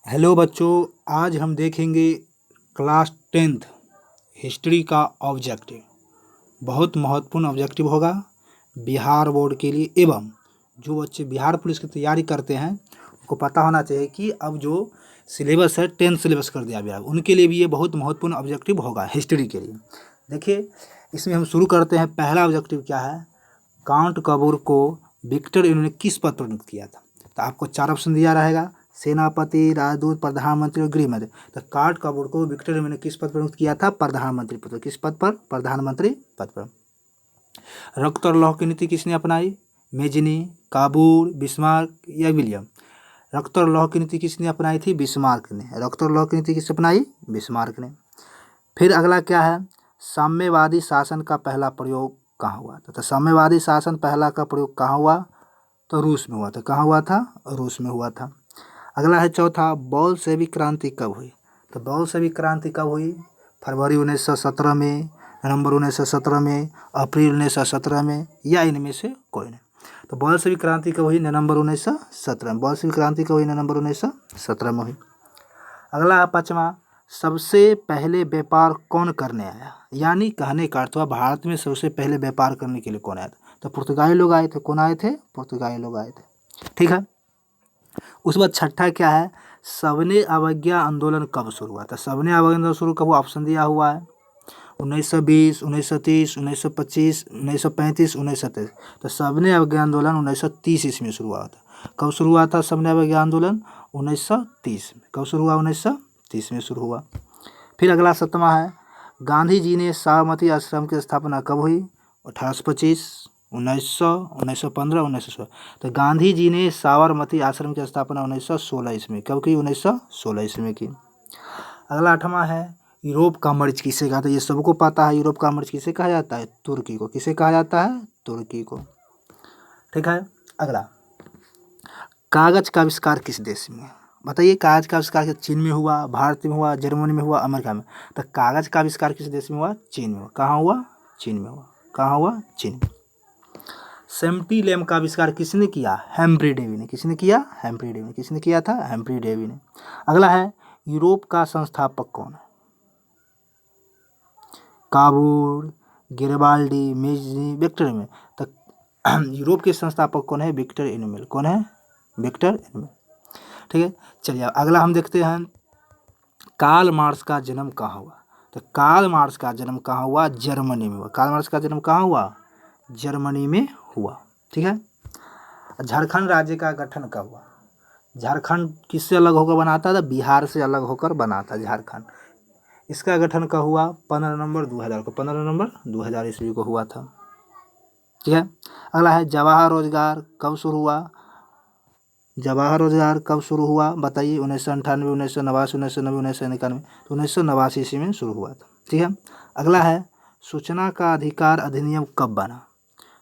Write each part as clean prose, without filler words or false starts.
Hello बच्चों, आज हम देखेंगे क्लास 10th हिस्ट्री का ऑब्जेक्टिव। बहुत महत्वपूर्ण ऑब्जेक्टिव होगा बिहार बोर्ड के लिए, एवं जो बच्चे बिहार पुलिस की तैयारी करते हैं उनको पता होना चाहिए कि अब जो सिलेबस है 10th सिलेबस कर दिया गया, उनके लिए भी ये बहुत महत्वपूर्ण ऑब्जेक्टिव होगा हिस्ट्री के लिए। देखिए, इसमें हम शुरू करते हैं। पहला ऑब्जेक्टिव क्या है? काउंट कपूर को विक्टर इन्होंने किस पद पर नियुक्त किया था? तो आपको 4 ऑप्शन दिया रहेगा: सेनापति, राजदूत, प्रधानमंत्री और गृह मंत्री। तो काउंट कपूर को विक्टर इन्होंने किस पद पर नियुक्त किया था? प्रधानमंत्री पद पर। किस पद पर? प्रधानमंत्री पद पर। रक्त और लौह की नीति किसने अपनाई? मेजनी, काबूल, बिस्मार्क या विलियम? रक्त और लौह की नीति किसने अपनाई थी? बिस्मार्क ने। रक्त और लौह की नीति किसने अपनाई? बिस्मार्क ने। फिर अगला क्या है? साम्यवादी शासन का पहला प्रयोग कहाँ हुआ था? तो साम्यवादी शासन पहला का प्रयोग कहाँ हुआ? तो रूस में हुआ था। कहाँ हुआ था? रूस में हुआ था। अगला है चौथा, बोल्शेविक क्रांति कब हुई? तो बोल्शेविक क्रांति कब हुई? फरवरी 1917 में, नवंबर 1917 में, अप्रैल 1917 में, या इनमें से कोई नहीं। तो बोल्शेविक क्रांति कब हुई? नवंबर 1917 में। बोल्शेविक क्रांति कब हुई? नवंबर 1917 में हुई। अगला है पाँचवा, सबसे पहले व्यापार कौन करने आया? यानी कहने का अर्थ हुआ भारत में सबसे पहले व्यापार करने के लिए कौन आया था? तो पुर्तगाली लोग आए थे। कौन आए थे? पुर्तगाली लोग आए थे। ठीक है। उसके बाद छठा क्या है? सविनय अवज्ञा आंदोलन कब शुरू हुआ था? सविनय अवज्ञा आंदोलन शुरू कब हुआ? ऑप्शन दिया हुआ है: 1920, 1930, 1925, 1935, 1927। तो सविनय अवज्ञा आंदोलन 1930 ईस्वी में शुरू हुआ था। कब शुरू हुआ था सविनय अवज्ञा आंदोलन? 1930 में। कब शुरू हुआ? 1930 में शुरू हुआ। फिर अगला 7वां है, गांधी जी ने साबरमती आश्रम की स्थापना कब हुई? 1825, 1900, 1915, 1916। तो गांधी जी ने साबरमती आश्रम की स्थापना 1916 ईस्वी में कब की? 1916 ईस्वी में की। अगला 8वां है, यूरोप का मर्ज किसे कहा था? ये सबको पता है। यूरोप का मर्ज किसे कहा जाता है? तुर्की को। किसे कहा जाता है? तुर्की को। ठीक है। अगला, कागज का आविष्कार किस देश में? बताइए, कागज का आविष्कार चीन में हुआ, भारत में हुआ, जर्मनी में हुआ, अमेरिका में? तो कागज का आविष्कार किस देश में हुआ? चीन में हुआ। कहाँ हुआ? चीन में हुआ। कहाँ हुआ? चीन में। सेम्प्टी लैम्प का आविष्कार किसने किया? हेम्फ्री डेवी ने। किसने किया? हेम्फ्री डेवी ने। किसने किया था? हेम्फ्री डेवी ने। अगला है, यूरोप का संस्थापक कौन है? Cavour, Garibaldi, Mazzini, Victor Emmanuel. तो यूरोप के संस्थापक कौन है? Victor Emmanuel. कौन है? Victor Emmanuel. ठीक है। चलिए अगला हम देखते हैं, कार्ल मार्क्स का जन्म कहाँ हुआ? तो कार्ल मार्क्स का जन्म कहाँ हुआ? जर्मनी में हुआ। कार्ल मार्क्स का जन्म कहाँ हुआ? जर्मनी में हुआ। ठीक है। झारखंड राज्य का गठन कब हुआ? झारखंड किससे अलग होकर बना था? बिहार से अलग होकर बना था झारखंड। इसका गठन कब हुआ? 15 नवंबर 2000 को। 15 नवंबर 2000 ईस्वी को हुआ था। ठीक है। अगला है, जवाहर रोजगार कब शुरू हुआ? जवाहर रोजगार कब शुरू हुआ? बताइए। 1998, 1989, 1990, 1991। तो 1989 ईस्वी में शुरू हुआ था। ठीक है। अगला है, सूचना का अधिकार अधिनियम कब बना?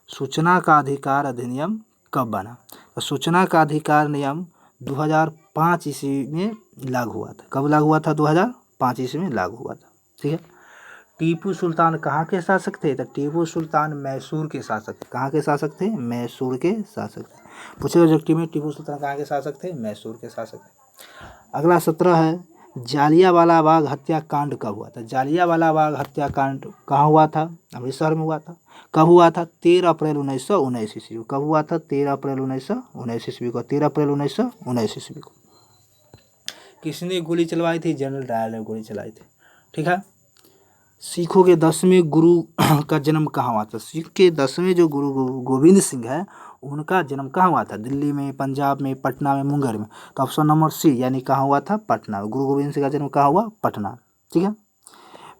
सूचना का अधिकार अधिनियम कब बना? तो सूचना का अधिकार नियम 2005 ईस्वी में लागू हुआ था। कब लागू हुआ था? 2005 ईस्वी में लागू हुआ था। ठीक है। टीपू सुल्तान कहाँ के शासक थे? तो टीपू सुल्तान मैसूर के शासक थे। कहाँ के शासक थे? मैसूर के शासक थे। पूछे ऑब्जेक्टिव में, टीपू सुल्तान कहाँ के शासक थे? मैसूर के शासक थे। अगला 17 है, जालियांवाला बाग हत्याकांड कब हुआ था? जालियांवाला बाग हत्याकांड कहाँ हुआ था? अमृतसर में हुआ था। कब हुआ था? 13 अप्रैल 1919 ईस्वी को। कब हुआ था? 13 अप्रैल 1919 ईस्वी को। 13 अप्रैल 1919 ईस्वी को। किसने गोली चलवाई थी? जनरल डायर ने गोली चलाई थी। ठीक है। सिखों के 10वें गुरु का जन्म कहाँ हुआ था? सिख के 10वें जो गुरु गोविंद सिंह है, उनका जन्म कहाँ हुआ था? दिल्ली में, पंजाब में, पटना में, मुंगेर में? तो ऑप्शन नंबर सी, यानी कहाँ हुआ था? पटना में। गुरु गोविंद सिंह का जन्म कहाँ हुआ? पटना। ठीक है।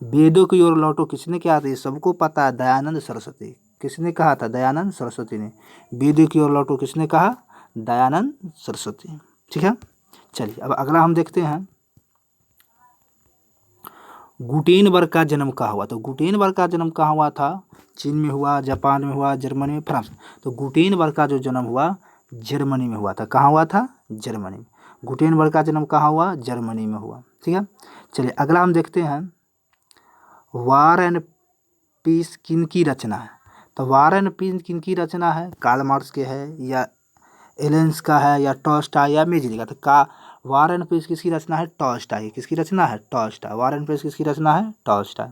वेदों की ओर लौटो किसने कहा था? ये सबको पता है, दयानंद सरस्वती। किसने कहा था? दयानंद सरस्वती ने। वेदों की ओर लौटो किसने कहा? दयानंद सरस्वती। ठीक है। चलिए अब अगला हम देखते हैं, गुटेनबर्ग का जन्म कहाँ हुआ? तो गुटेनबर्ग का जन्म कहाँ हुआ था? चीन में हुआ, जापान में हुआ, जर्मनी में, फ्रांस में। तो गुटेनबर्ग का जो जन्म हुआ जर्मनी में हुआ था। कहाँ हुआ था? जर्मनी में। गुटेनबर्ग का जन्म कहाँ हुआ? जर्मनी में हुआ। ठीक है। चलिए अगला हम देखते हैं, वार एंड पीस किन की रचना है? तो वार एंड पीस किन की रचना है? कार्ल मार्क्स के है, या एलेंस का है, या टॉल्स्टॉय, या मेजनी का? तो वार एंड पीस किसकी रचना है? टॉल्स्टॉय। किसकी रचना है? टॉल्स्टॉय। वार एंड पीस किसकी रचना है? टॉल्स्टॉय।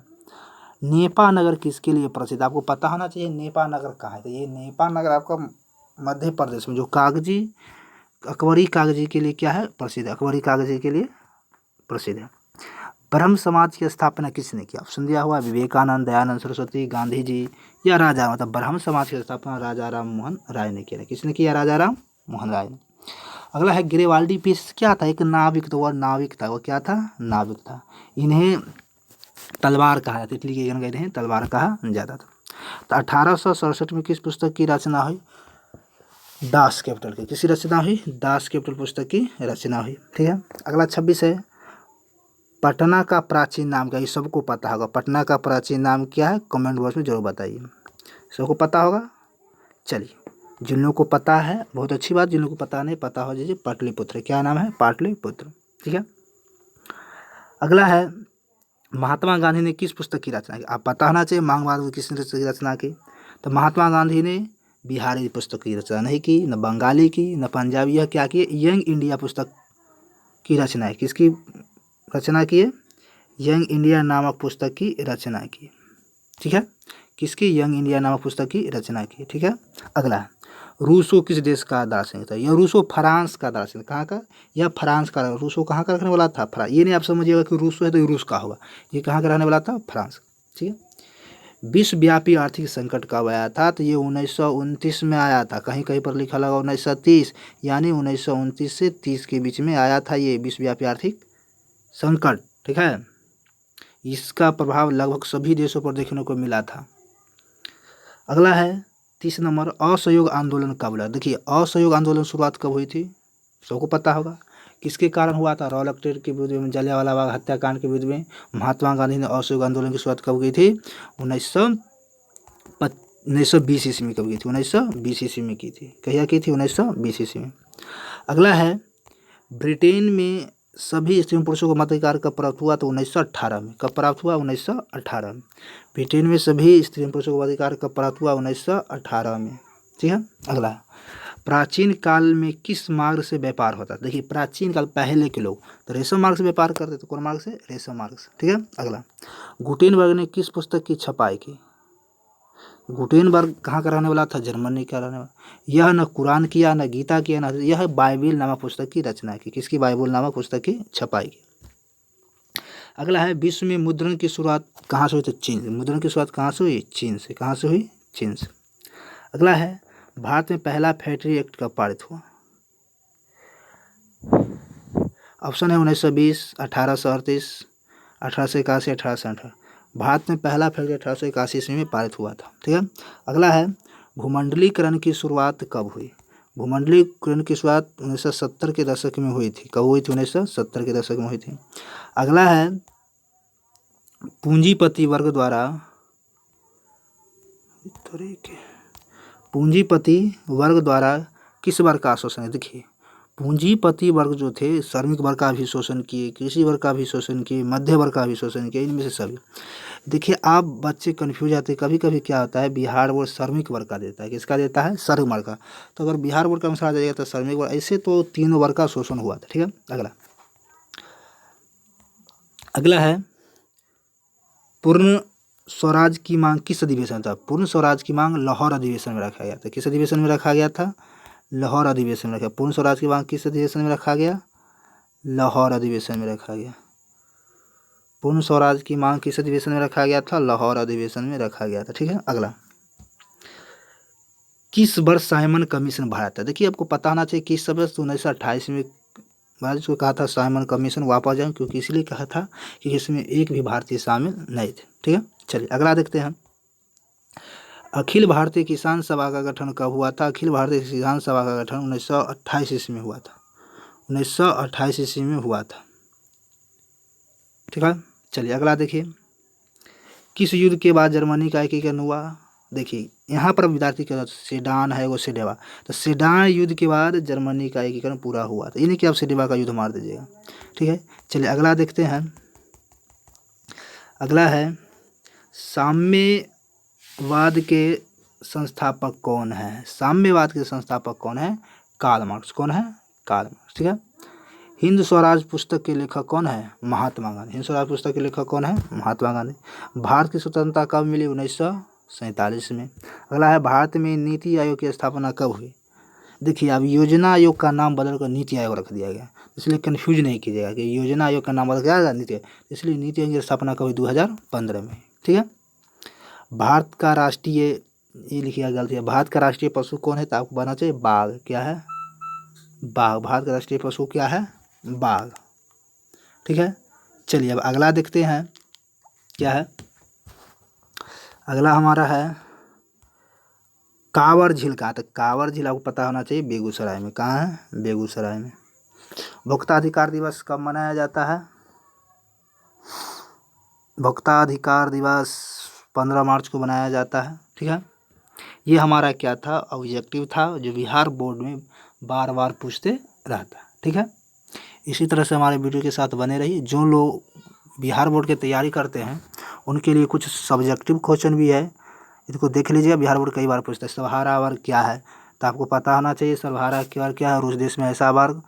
नेपा नगर किसके लिए प्रसिद्ध? आपको पता होना चाहिए नेपा नगर कहाँ है। तो ये नेपा नगर आपका मध्य प्रदेश में जो कागजी अकबरी कागजी के लिए क्या है? प्रसिद्ध है। अकबरी कागजी के लिए प्रसिद्ध है। ब्रह्म समाज की स्थापना किसने किया? ऑप्शन दिया हुआ है विवेकानंद, दयानंद सरस्वती, गांधी जी या राजा, मतलब ब्रह्म समाज की स्थापना राजा राम मोहन राय ने किया। किसने किया? राजा राम मोहन राय ने। अगला है ग्रेवाल्डी पीस क्या था? एक नाविक, तो वह नाविक था। वो क्या था? नाविक था। इन्हें तलवार कहा जाता है, इटली के गए हैं, तलवार कहा जाता था। तो 1867 में किस पुस्तक की रचना हुई? दास कैपिटल की। किसकी रचना हुई? दास कैपिटल पुस्तक की रचना हुई। ठीक है। अगला 26 है, पटना का प्राचीन नाम क्या है? ये सबको पता होगा। पटना का प्राचीन नाम क्या है? कमेंट बॉक्स में जरूर बताइए, सबको पता होगा। चलिए, जिन लोगों को पता है बहुत अच्छी बात, जिन लोगों को पता नहीं, पता हो जाइए। पाटलिपुत्र। क्या नाम है? पाटलिपुत्र। ठीक है। अगला है, महात्मा गांधी ने किस पुस्तक की रचना की? आप पता होना चाहिए मांगवाद किसने रचना की। तो महात्मा गांधी ने बिहारी पुस्तक की रचना नहीं की, न बंगाली की, न पंजाबी। यह क्या की? यंग इंडिया पुस्तक की रचना है। किसकी रचना की है? यंग इंडिया नामक पुस्तक की रचना की। ठीक है। किसकी? यंग इंडिया नामक पुस्तक की रचना की। ठीक है। अगला, रूसो किस देश का दार्शनिक था? यह रूसो फ्रांस का दार्शनिक। कहाँ का? यह फ्रांस का। रूसो कहाँ का रखने वाला था? फ्रांस। ये नहीं आप समझिएगा कि रूसो है तो ये रूस का होगा। ये कहाँ का रहने वाला था? फ्रांस। ठीक है। विश्वव्यापी आर्थिक संकट कब आया था? तो ये 1929 में आया था। कहीं कहीं पर लिखा लगा 1930, यानी 1929 से 30 के बीच में आया था ये विश्वव्यापी आर्थिक संकट। ठीक है। इसका प्रभाव लगभग सभी देशों पर देखने को मिला था। अगला है 30 नंबर, असहयोग आंदोलन कब लगा? देखिए, असहयोग आंदोलन शुरुआत कब हुई थी? सबको पता होगा। किसके कारण हुआ था? रॉ लैक्टेट के विरुद्ध में, जलियांवाला बाग हत्याकांड के विरुद्ध में महात्मा गांधी ने असहयोग आंदोलन की शुरुआत कब की थी? 1920 ईस्वी में। कब की थी? 1920 ईस्वी में की थी। कहिया की थी? 1920 ईस्वी में। अगला है, ब्रिटेन में सभी स्त्री पुरुषों को मताधिकार कब प्राप्त हुआ? तो 1918 में। कब प्राप्त हुआ? 1918 में। ब्रिटेन में सभी स्त्री पुरुषों को मताधिकार कब प्राप्त हुआ? 1918 में। ठीक है। अगला, प्राचीन काल में किस मार्ग से व्यापार होता? देखिए, प्राचीन काल पहले के लोग तो रेशम मार्ग से व्यापार करते थे। कौन मार्ग से? रेशम मार्ग से। ठीक है। अगला, गुटेनबर्ग ने किस पुस्तक की छपाई की? गुटेनबर्ग कहाँ का रहने वाला था? जर्मनी का रहने वाला। यह न कुरान किया, न गीता किया, न यह बाइबिल नामक पुस्तक की रचना की। किसकी? बाइबिल नामक पुस्तक की छपाई की। अगला है, विश्व में मुद्रण की शुरुआत कहाँ से हुई? तो चीन। मुद्रण की शुरुआत कहाँ से हुई? चीन से। कहाँ से हुई? चीन से। अगला है, भारत में पहला फैक्ट्री एक्ट कब पारित हुआ? ऑप्शन है 1920, 1838, 1881, 1868। भारत में पहला फैक्ट्री 1881 ईस्वी में पारित हुआ था। ठीक है। अगला है, भूमंडलीकरण की शुरुआत कब हुई? भूमंडलीकरण की शुरुआत 1970 के दशक में हुई थी। कब हुई थी? 1970 के दशक में हुई थी। अगला है, पूंजीपति वर्ग द्वारा पूंजीपति वर्ग द्वारा किस वर्ग का शोषण है? देखिए, पूंजीपति वर्ग जो थे, श्रमिक वर्ग का भी शोषण किए, कृषि वर्ग का भी शोषण किए, मध्य वर्ग का भी शोषण किए, इनमें से सभी। देखिए, आप बच्चे कन्फ्यूज आते हैं। कभी कभी क्या होता है, बिहार बोर्ड श्रमिक वर्ग का देता है। किसका देता है? श्रमिक वर्ग का। तो अगर बिहार बोर्ड का अनुसार आ जाएगा तो श्रमिक वर्ग, ऐसे तो तीनों वर्ग का शोषण हुआ था। ठीक है। अगला है, पूर्ण स्वराज की मांग किस अधिवेशन था? पूर्ण स्वराज की मांग लाहौर अधिवेशन में रखा गया था। किस अधिवेशन में रखा गया था? लाहौर अधिवेशन में रखा। पूर्ण स्वराज की मांग किस अधिवेशन में रखा गया? लाहौर अधिवेशन में रखा गया। पूर्ण स्वराज की मांग किस अधिवेशन में रखा गया था? लाहौर अधिवेशन में रखा गया था। ठीक है। अगला, किस वर्ष साइमन कमीशन भारत है? देखिए, आपको पता होना चाहिए किस वर्ष 1928 में भारत को कहा था साइमन कमीशन वापस जाए, क्योंकि इसलिए कहा था कि इसमें एक भी भारतीय शामिल नहीं थे। ठीक है। चलिए, अगला देखते हैं, अखिल भारतीय किसान सभा का गठन कब हुआ था? अखिल भारतीय किसान सभा का गठन 1928 ईस्वी में हुआ था। 1928 ईस्वी में हुआ था। ठीक है। चलिए, अगला देखिए, किस युद्ध के बाद जर्मनी का एकीकरण हुआ? देखिए, यहाँ पर विद्यार्थी का सेडान है वो सेडेवा, तो सेडान युद्ध के बाद जर्मनी का एकीकरण पूरा हुआ था। ये नहीं कि आप सेडेवा का युद्ध मार दीजिएगा। ठीक है। चलिए, अगला देखते हैं। अगला है, साम्यवाद के संस्थापक कौन है? साम्यवाद के संस्थापक कौन है? Karl Marx. कौन है? Karl Marx. ठीक है। हिंद स्वराज पुस्तक के लेखक कौन है? महात्मा गांधी। हिंद स्वराज पुस्तक के लेखक कौन है? महात्मा गांधी। भारत की स्वतंत्रता कब मिली? 1947 में। अगला है, भारत में नीति आयोग की स्थापना कब हुई? देखिए, अब योजना आयोग का नाम बदलकर नीति आयोग रख दिया गया, इसलिए कन्फ्यूज नहीं कीजिएगा कि योजना आयोग का नाम बदल गया नीति आयोग, इसलिए नीति आयोग की स्थापना कब हुई? 2015 में। ठीक है। भारत का राष्ट्रीय, ये लिखिएगा गलती है, भारत का राष्ट्रीय पशु कौन है? तो आपको बनना चाहिए बाघ। क्या है? बाघ। भारत का राष्ट्रीय पशु क्या है? बाघ। ठीक है। चलिए अब अगला देखते हैं क्या है। अगला हमारा है कांवर झील। कहाँ? तो कांवर झील आपको पता होना चाहिए बेगूसराय में। कहाँ है? बेगूसराय में। भोक्ता अधिकार दिवस कब मनाया जाता है? भोक्ता अधिकार दिवस 15 मार्च को मनाया जाता है। ठीक है। ये हमारा क्या था? ऑब्जेक्टिव था, जो बिहार बोर्ड में बार बार पूछते रहता है। ठीक है। इसी तरह से हमारे वीडियो के साथ बने रहिए। जो लोग बिहार बोर्ड की तैयारी करते हैं उनके लिए कुछ सब्जेक्टिव क्वेश्चन भी है, इसको देख लीजिए। बिहार बोर्ड कई बार पूछता है सर्वहारा वर्ग क्या है, तो आपको पता होना चाहिए सर्वहारा वर्ग क्या है। और उस देश में ऐसा वर्ग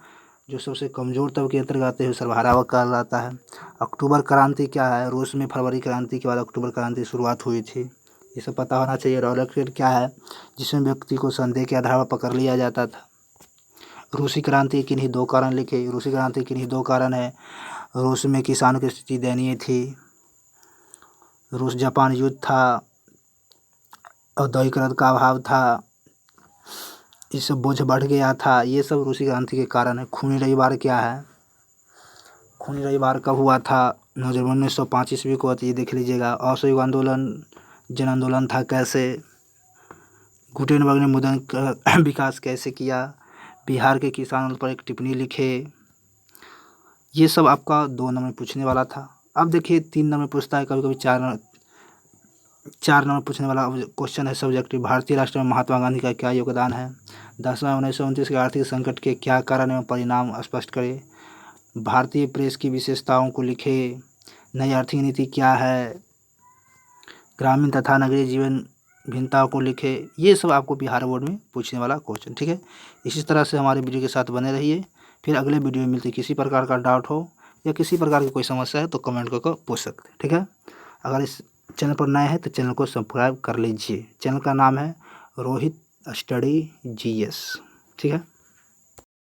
जो सबसे कमज़ोर तबके के अंतर्गत आते हैं सर्वहारा वर्ग कहा जाता है। अक्टूबर क्रांति क्या है? रूस में फरवरी क्रांति के बाद अक्टूबर क्रांति की शुरुआत हुई थी, ये सब पता होना चाहिए। रॉलेट क्या है? जिसमें व्यक्ति को संदेह के आधार पर पकड़ लिया जाता था। रूसी क्रांति के किन्हीं 2 कारण लिखे। रूसी क्रांति के किन्हीं 2 कारण है। रूस में किसानों की स्थिति दयनीय थी। रूस जापान युद्ध था। औद्योगिकरण का अभाव था। इससे बोझ बढ़ गया था। ये सब रूसी क्रांति के कारण है। खूनी रविवार क्या है? खूनी रविवार कब हुआ था? नवंबर 1905 ईस्वी को। ये देख लीजिएगा। असहयोग आंदोलन जन आंदोलन था कैसे? गुटेनबर्ग ने मुद्रण का विकास कैसे किया? बिहार के किसानों पर एक टिप्पणी लिखे। ये सब आपका 2 नंबर में पूछने वाला था। अब देखिए 3 नंबर पूछता है, कभी कभी 4 नंबर पूछने वाला क्वेश्चन है सब्जेक्टिव। भारतीय राष्ट्र में महात्मा गांधी का क्या योगदान है? 10वां 1929 के आर्थिक संकट के क्या कारण एवं परिणाम स्पष्ट करें। भारतीय प्रेस की विशेषताओं को लिखे। नई आर्थिक नीति क्या है? ग्रामीण तथा नगरीय जीवन भिन्नताओं को लिखे। ये सब आपको बिहार बोर्ड में पूछने वाला क्वेश्चन। ठीक है। इसी तरह से हमारे वीडियो के साथ बने रहिए। फिर अगले वीडियो में मिलते। किसी प्रकार का डाउट हो या किसी प्रकार की कोई समस्या है तो कमेंट करके पूछ सकते हैं। ठीक है। अगर इस चैनल पर नए हैं तो चैनल को सब्सक्राइब कर लीजिए। चैनल का नाम है रोहित स्टडी GS। ठीक है।